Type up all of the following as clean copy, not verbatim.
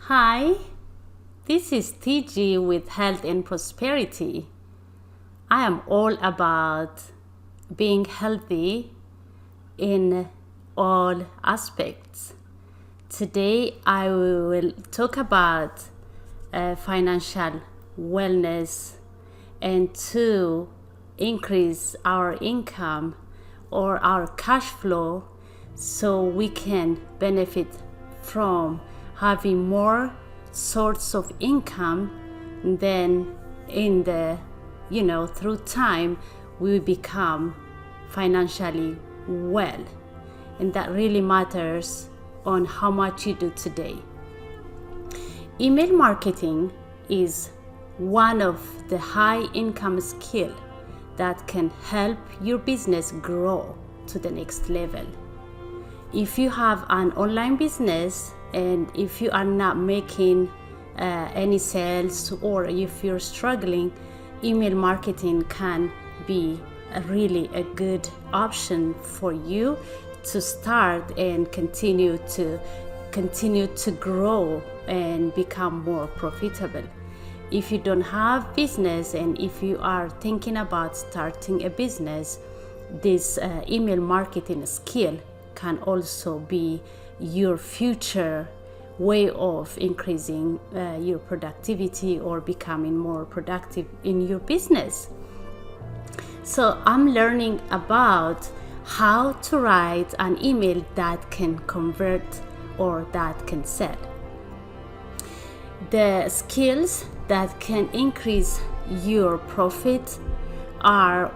Hi, this is TG with Health and Prosperity. I am all about being healthy in all aspects. Today I will talk about financial wellness and to increase our income or our cash flow so we can benefit from having more sorts of income. Then through time we will become financially well, and that really matters on how much you do today. Email marketing is one of the high income skill that can help your business grow to the next level. If you have an online business and if you are not making any sales, or if you're struggling, email marketing can be really a good option for you to start and continue to grow and become more profitable. If you don't have business and if you are thinking about starting a business, this email marketing skill can also be your future way of increasing your productivity or becoming more productive in your business. So I'm learning about how to write an email that can convert or that can sell. The skills that can increase your profit are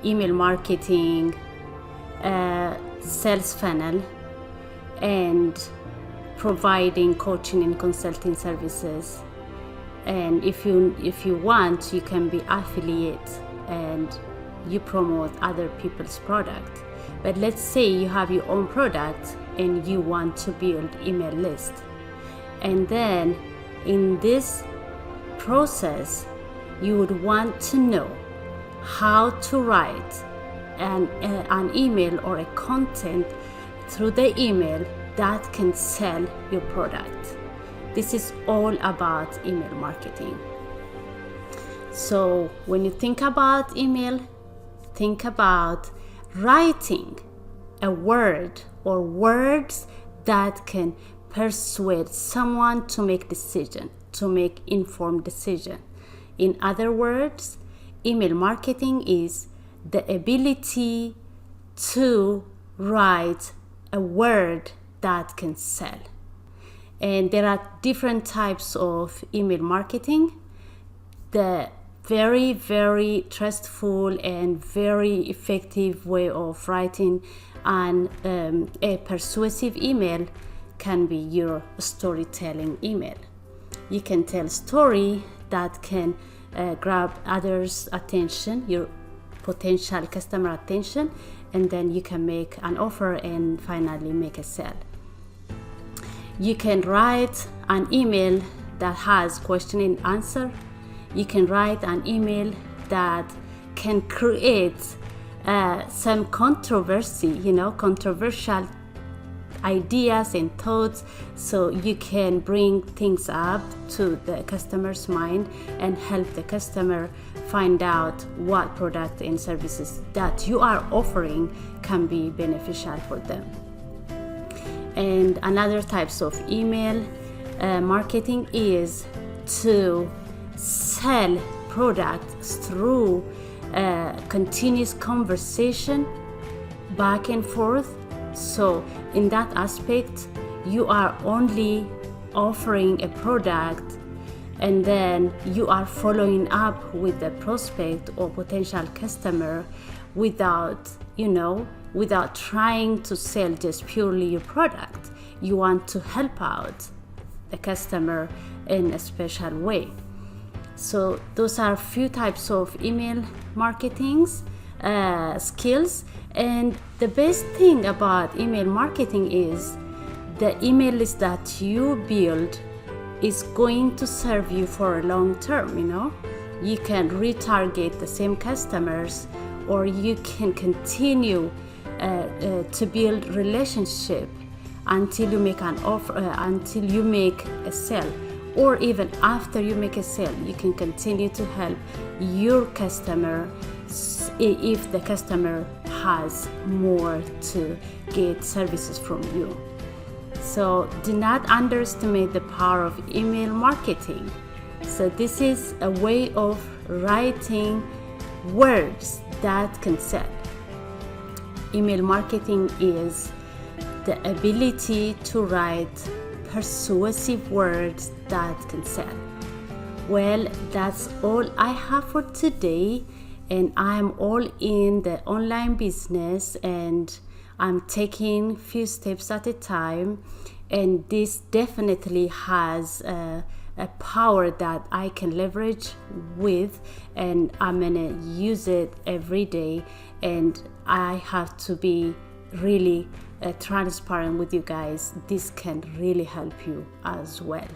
email marketing, sales funnel, and providing coaching and consulting services. And if you want, you can be affiliate and you promote other people's product. But let's say you have your own product and you want to build email list, and then in this process you would want to know how to write an email or a content through the email that can sell your product. This is all about email marketing. So when you think about email, think about writing a word or words that can persuade someone to make informed decision. In other words, email marketing is the ability to write a word that can sell. And there are different types of email marketing. The very, very trustful and very effective way of writing a persuasive email can be your storytelling email. You can tell story that can grab others' attention, your potential customer attention, and then you can make an offer and finally make a sale. You can write an email that has question and answer. You can write an email that can create some controversial ideas and thoughts, so you can bring things up to the customer's mind and help the customer find out what product and services that you are offering can be beneficial for them. And another types of email marketing is to sell products through continuous conversation back and forth. So in that aspect, you are only offering a product and then you are following up with the prospect or potential customer without trying to sell just purely your product. You want to help out the customer in a special way. So those are a few types of email marketing skills. And the best thing about email marketing is the email list that you build is going to serve you for a long term. You can retarget the same customers, or you can continue to build relationship until you make an offer, until you make a sale, or even after you make a sale. You can continue to help your customer if the customer has more to get services from you. So do not underestimate the power of email marketing. So this is a way of writing words that can sell. Email marketing is the ability to write persuasive words that can sell. Well, that's all I have for today, and I'm all in the online business, and I'm taking few steps at a time, and this definitely has a power that I can leverage with, and I'm gonna use it every day, and I have to be really transparent with you guys. This can really help you as well.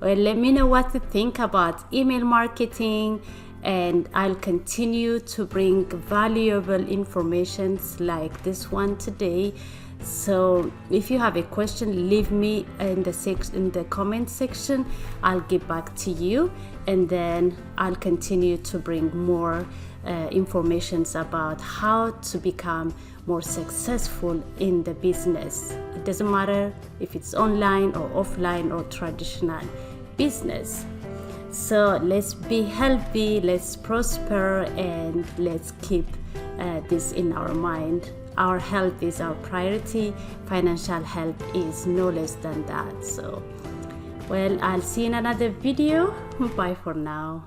Well, let me know what you think about email marketing, and I'll continue to bring valuable information like this one today. So if you have a question, leave me in the comment section. I'll get back to you, and then I'll continue to bring more informations about how to become more successful in the business. It doesn't matter if it's online or offline or traditional business. So let's be healthy, let's prosper, and let's keep this in our mind. Our health is our priority. Financial health is no less than that. So, well, I'll see you in another video. Bye for now.